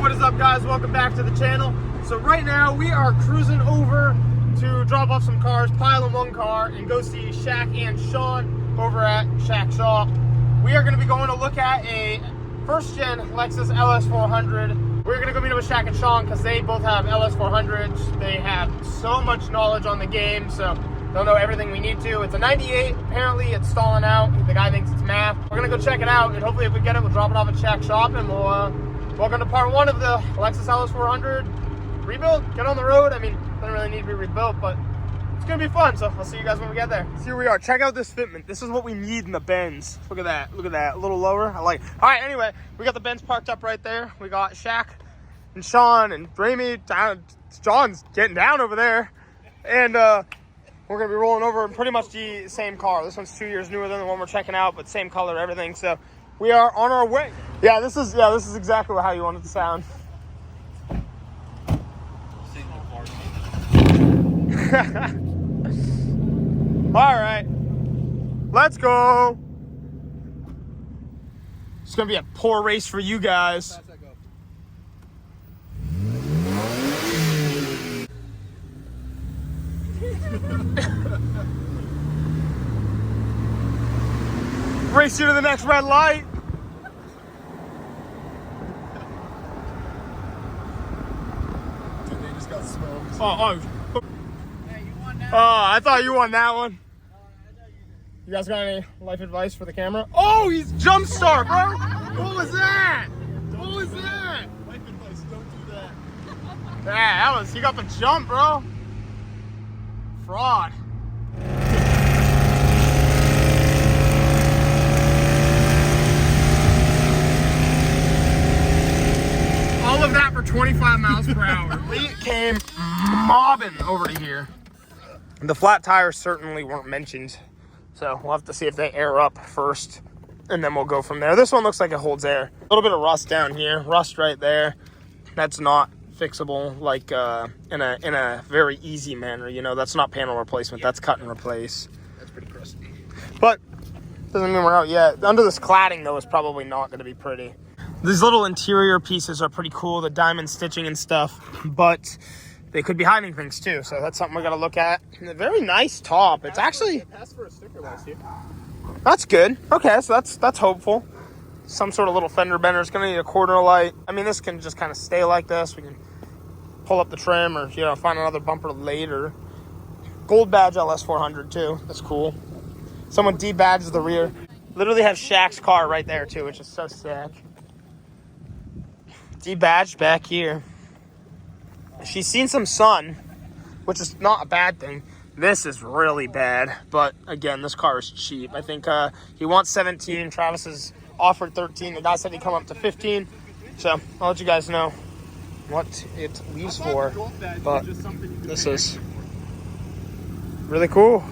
What is up, guys? Welcome back to the channel. So right now we are cruising over to drop off some cars, pile in one car, and go see Shaq and Sean over at Shaq's shop. We are going to be going to look at a first-gen Lexus LS400. We're going to go meet up with Shaq and Sean because they both have LS400s. They have so much knowledge on the game, so they'll know everything we need to. It's a 98. Apparently, it's stalling out. The guy thinks it's math. We're going to go check it out, and hopefully if we get it, we'll drop it off at Shaq's shop, and we'll welcome to part one of the Lexus LS400 rebuild. Get on the road. I mean, doesn't really need to be rebuilt, but it's going to be fun, so I'll see you guys when we get there. So here we are. Check out this fitment. This is what we need in the Benz. Look at that. Look at that. A little lower. I like it. All right, anyway, we got the Benz parked up right there. We got Shaq and Sean and Ramey down. John's getting down over there. And we're going to be rolling over in pretty much the same car. This one's 2 years newer than the one we're checking out, but same color, everything. So we are on our way. Yeah, this is exactly how you want it to sound. All right, let's go. It's gonna be a poor race for you guys. Race you to the next red light. Dude, they just got smoked. Oh. Hey, you won that? I thought you won that one. You guys got any life advice for the camera? Oh, he's jump start, bro. What was that? What was that? Life advice, don't do that. Yeah, he got the jump, bro. Fraud. All of that for 25 miles per hour. We came mobbing over to here. The flat tires certainly weren't mentioned, so we'll have to see if they air up first, and then we'll go from there. This one looks like it holds air. A little bit of rust down here, rust right there. That's not fixable like in a very easy manner. You know, that's not panel replacement. That's cut and replace. That's pretty crusty. But doesn't mean we're out yet. Under this cladding though is probably not going to be pretty. These little interior pieces are pretty cool, the diamond stitching and stuff, but they could be hiding things too, so that's something we got to look at. And a very nice top. It's actually Asked for a sticker last year. that's good. Okay, so that's hopeful. Some sort of little fender bender. It's gonna need a corner light. I mean, this can just kind of stay like this. We can pull up the trim, or find another bumper later. Gold badge LS400 too. That's cool. Someone debadged the rear. Literally have Shaq's car right there too, which is so sick. Debadged back here. She's seen some sun, which is not a bad thing. This is really bad, but again, this car is cheap. I think he wants 17. Travis has offered 13. The guy said he'd come up to 15. So I'll let you guys know what it leaves for. But this is really cool.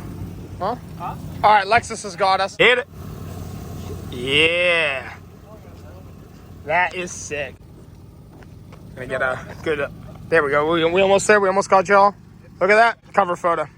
Huh? All right, Lexus has got us. Hit it. Yeah. That is sick. Gonna get a good... There we go. We almost there. We almost got y'all. Look at that cover photo.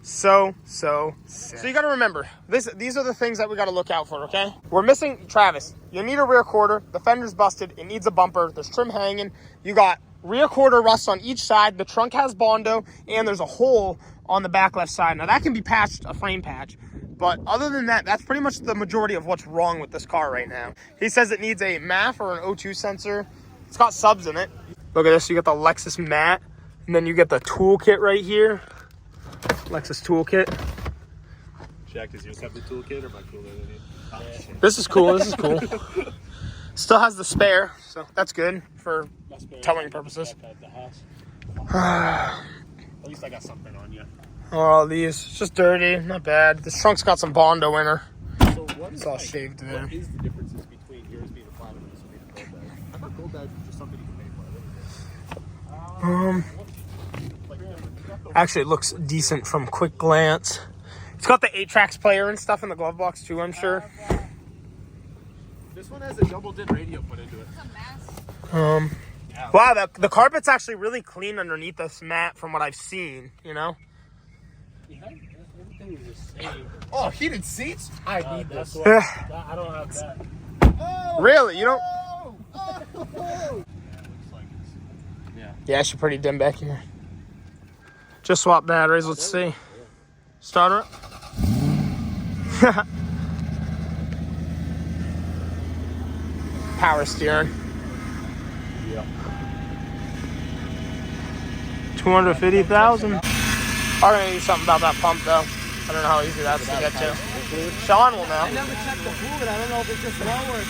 So sick. So you got to remember, these are the things that we got to look out for, okay? We're missing Travis. You need a rear quarter. The fender's busted. It needs a bumper. There's trim hanging. You got rear quarter rust on each side. The trunk has Bondo, and there's a hole on the back left side. Now, that can be patched, a frame patch. But other than that, that's pretty much the majority of what's wrong with this car right now. He says it needs a MAF or an O2 sensor. It's got subs in it. Look at this. You got the Lexus mat, and then you get the toolkit right here. Lexus toolkit. Shaq, does yours have the toolkit or am I cooler than you? Oh, This is cool. This is cool. Still has the spare, so that's good for towing purposes. At least I got something on you. Oh, these. It's just dirty. Not bad. This trunk's got some Bondo in her. So what is It's all shaved there. What is the differences between yours being a platinum and this being a gold badge? I thought gold badge was just something you can pay for. Actually, it looks decent from quick glance. It's got the 8-tracks player and stuff in the glove box too, I'm sure. This one has a double DIN radio put into it. Wow, the carpet's actually really clean underneath this mat from what I've seen, Yeah, everything is the same. Oh, heated seats? I need That's this. what I don't have that. Oh, Really? You don't? oh, oh. Yeah, she's pretty dim back here. Just swap batteries. Let's see. Start her up. Power steering. Yep. 250,000. I'm gonna need something about that pump though. I don't know how easy that's to get to. Sean will know. I never checked the fluid. I don't know if it's just low or if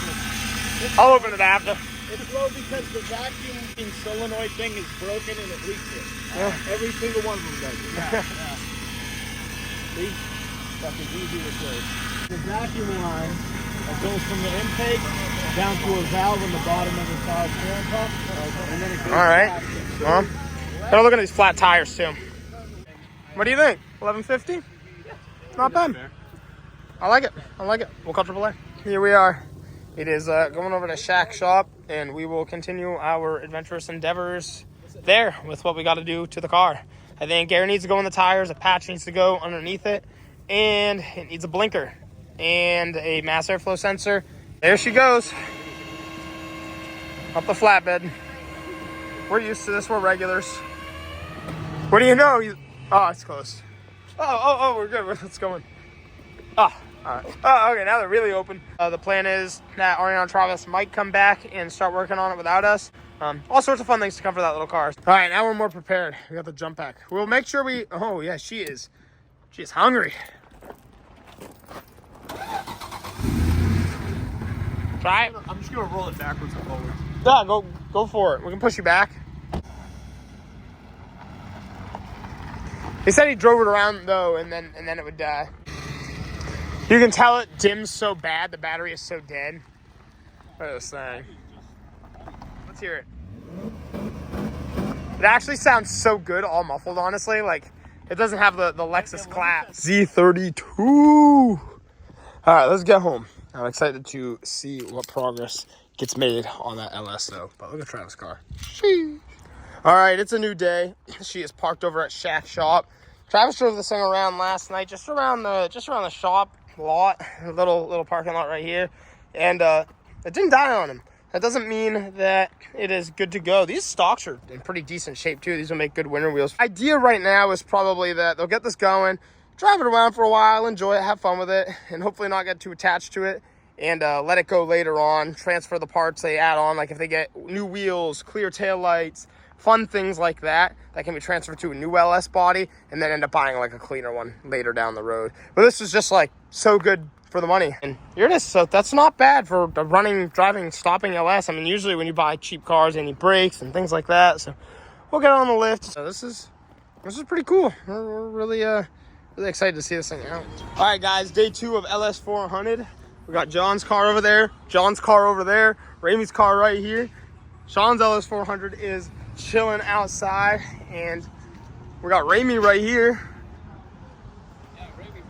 it's... I'll open it after. It's low because the vacuum solenoid thing is broken and it leaks it. Yeah. Every single one of them does it. Yeah. See? Fucking easy to say. The vacuum line that goes from the intake down to a valve on the bottom of the power steering pump. And then it goes All right. back. Well, gotta look at these flat tires too. What do you think? 1150? Not bad. I like it. I like it. We'll call AAA. Here we are. It is going over to Shack Shop, and we will continue our adventurous endeavors there with what we got to do to the car. I think air needs to go in the tires, a patch needs to go underneath it, and it needs a blinker and a mass airflow sensor. There she goes. Up the flatbed. We're used to this. We're regulars. What do you know? Oh, it's close. Oh, we're good. Let's go in. All right. Oh, okay, now they're really open. The plan is that Ariana and Travis might come back and start working on it without us. All sorts of fun things to come for that little car. All right, now we're more prepared. We got the jump pack. We'll make sure we... Oh, yeah, she is hungry. Try it. I'm just going to roll it backwards and forwards. Yeah, go for it. We can push you back. He said he drove it around though, and then it would die. You can tell it dims so bad. The battery is so dead. Look at this thing. Let's hear it. It actually sounds so good, all muffled. Honestly, like it doesn't have the Lexus clap. Z32. All right, let's get home. I'm excited to see what progress gets made on that LS though. But look at Travis' car. Sheesh. All right, it's a new day. She is parked over at Shack Shop. Travis drove this thing around last night, just around the shop lot, a little parking lot right here, and it didn't die on him. That doesn't mean that it is good to go. These stocks are in pretty decent shape too. These will make good winter wheels. Idea right now is probably that they'll get this going, drive it around for a while, enjoy it, have fun with it, and hopefully not get too attached to it, and let it go later on. Transfer the parts they add on, like if they get new wheels, clear tail lights, fun things like that can be transferred to a new LS body, and then end up buying like a cleaner one later down the road. But this is just like so good for the money. And here it is. So that's not bad for a running, driving, stopping LS. I mean, usually when you buy cheap cars, you need brakes and things like that. So we'll get on the lift. So this is pretty cool. We're really excited to see this thing out. All right, guys, day 2 of LS400. We got John's car over there, John's car over there, Ramey's car right here. Sean's LS400 is chilling outside, and we got Ramey right here. Yeah, Ramey,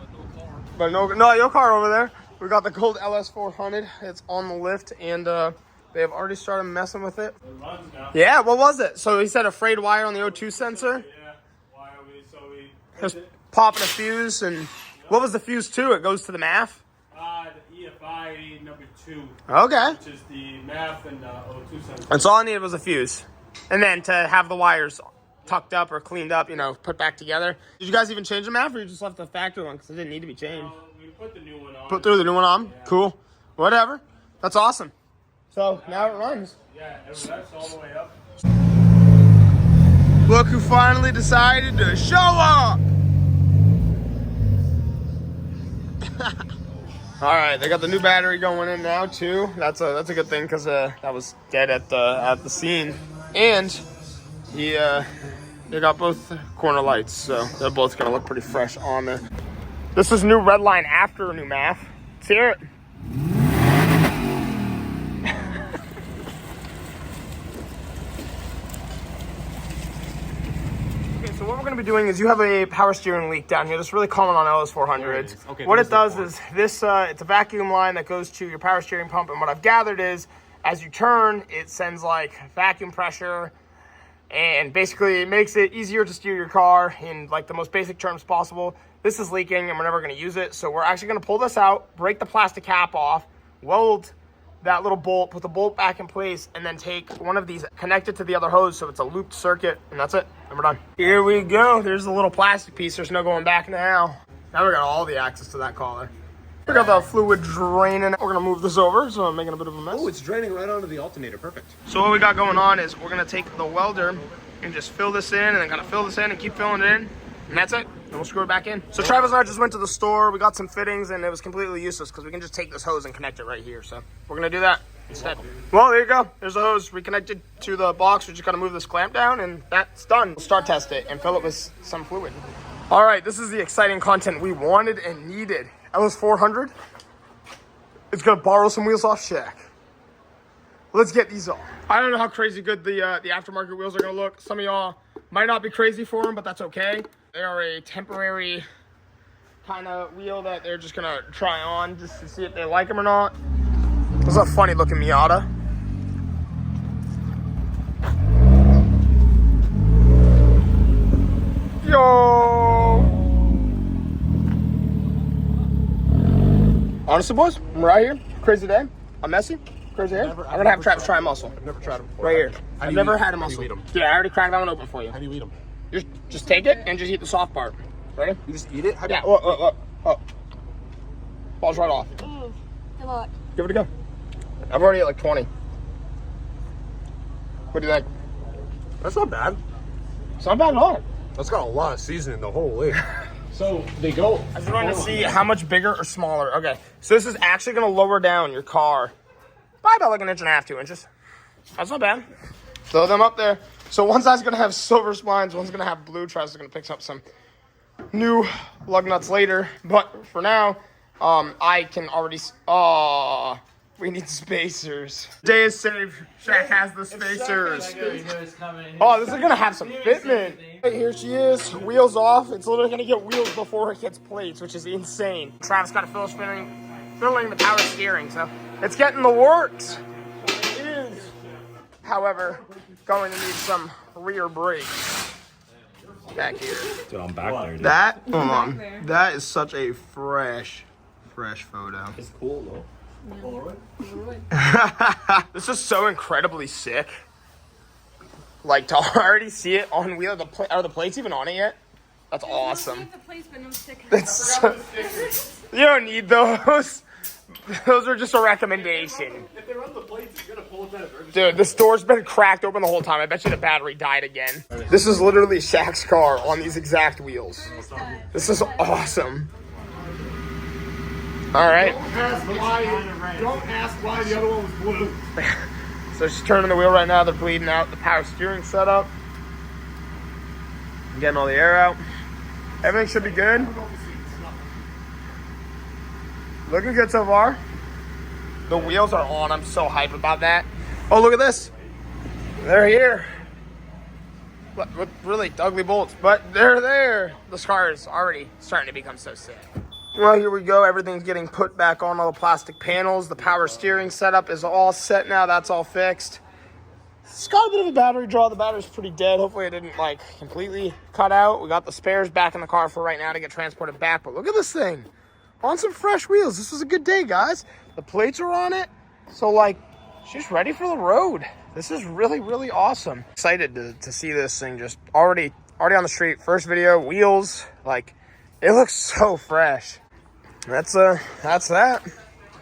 But no, your car over there. We got the gold LS400. It's on the lift, and they have already started messing with it. It runs now. Yeah, what was it? So he said a frayed wire on the O2 sensor. Yeah, why are we, so we... Just popping a fuse, and what was the fuse to? It goes to the MAF? The EFI number 2, Okay. which is the MAF and O2 sensor. That's all I needed was a fuse. And then to have the wires tucked up or cleaned up, put back together. Did you guys even change the MAF, or you just left the factory one because it didn't need to be changed? We put the new one on. Put through the new one on? Yeah. Cool. Whatever. That's awesome. So now it runs. Yeah, it reps all the way up. Look who finally decided to show up. All right, they got the new battery going in now too. That's a good thing because that was dead at the scene, and they got both corner lights, so they're both gonna look pretty fresh on there. This is new red line after a new MAF. Let's hear it. So what we're going to be doing is you have a power steering leak down here. That's really common on LS400s. Okay, what it does is this, it's a vacuum line that goes to your power steering pump. And what I've gathered is as you turn, it sends like vacuum pressure and basically it makes it easier to steer your car in like the most basic terms possible. This is leaking and we're never going to use it. So we're actually going to pull this out, break the plastic cap off, weld that little bolt, put the bolt back in place, and then take one of these, connect it to the other hose so it's a looped circuit, and that's it. And we're done. Here we go. There's the little plastic piece. There's no going back now. Now we got all the access to that collar. We got the fluid draining. We're gonna move this over, so I'm making a bit of a mess. Oh, it's draining right onto the alternator. Perfect. So what we got going on is we're gonna take the welder and just fill this in, and then kind of fill this in and keep filling it in, and that's it. And we'll screw it back in. So Travis and I just went to the store. We got some fittings, and it was completely useless because we can just take this hose and connect it right here. So we're gonna do that instead. Well, there you go. There's the hose reconnected to the box. We just gotta move this clamp down, and that's done. We'll start test it and fill it with some fluid. All right, this is the exciting content we wanted and needed. LS400. It's gonna borrow some wheels off Shaq. Let's get these on. I don't know how crazy good the aftermarket wheels are gonna look. Some of y'all might not be crazy for them, but that's okay. They are a temporary kind of wheel that they're just gonna try on just to see if they like them or not. This is a funny looking Miata. Yo! Honestly, boys, we're out here. Crazy day. I'm messy. Crazy hair. I'm gonna have Travis try a muscle. I've never tried them before. Right here. How do I've you never eat- had a how do you muscle. eat 'em? Yeah, I already cracked that one open for you. How do you eat them? Just take it and just eat the soft part. Ready? You just eat it? How do Yeah. you... Look. Falls right off. Good luck. Give it a go. I've already at like 20. What do you think? That's not bad. It's not bad at all. That's got a lot of seasoning, the whole way. So they go. I just wanted to see how much bigger or smaller. Okay, so this is actually gonna lower down your car by about like 1.5 to 2 inches. That's not bad. Throw them up there. So one side's gonna have silver spines, one's gonna have blue. Travis is gonna pick up some new lug nuts later, but for now, I can already. We need spacers. Day is saved. Shaq has the spacers. Oh, this is gonna have some fitment. Hey, here she is, wheels off. It's literally gonna get wheels before it gets plates, which is insane. Travis got to finish filling the power steering, so it's getting the works. It is, however, going to need some rear brakes. Back here. Dude, I'm back there, dude. That, hold on. That is such a fresh photo. It's cool though. This is so incredibly sick. Like to already see it on wheel. Are the plates even on it yet? That's awesome. That's so, you don't need those. Those are just a recommendation. If they run the plates, it's gonna pull it better. Dude, this door's been cracked open the whole time. I bet you the battery died again. This is literally Shaq's car on these exact wheels. This is awesome. All right. Don't ask why the other one was blue. So she's turning the wheel right now. They're bleeding out the power steering setup. Getting all the air out. Everything should be good. Looking good so far. The wheels are on. I'm so hyped about that. Oh, look at this. They're here. With really ugly bolts, but they're there. This car is already starting to become so sick. Well, here we go. Everything's getting put back on, all the plastic panels. The power steering setup is all set now. That's all fixed. It's got a bit of a battery draw. The battery's pretty dead. Hopefully it didn't like completely cut out. We got the spares back in the car for right now to get transported back. But look at this thing. On some fresh wheels. This is a good day, guys. The plates are on it. So like, she's ready for the road. This is really, really awesome. Excited to see this thing just already on the street. First video, wheels. Like, it looks so fresh. That's that.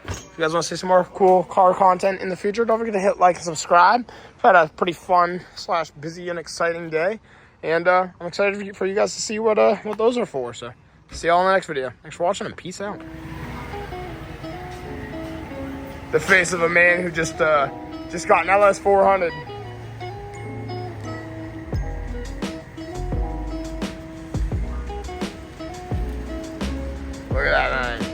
If you guys want to see some more cool car content in the future, don't forget to hit like and subscribe. We've had a pretty fun / busy and exciting day, and I'm excited for you guys to see what those are for. So see y'all in the next video. Thanks for watching and peace out. The face of a man who just got an LS400. Look at that thing.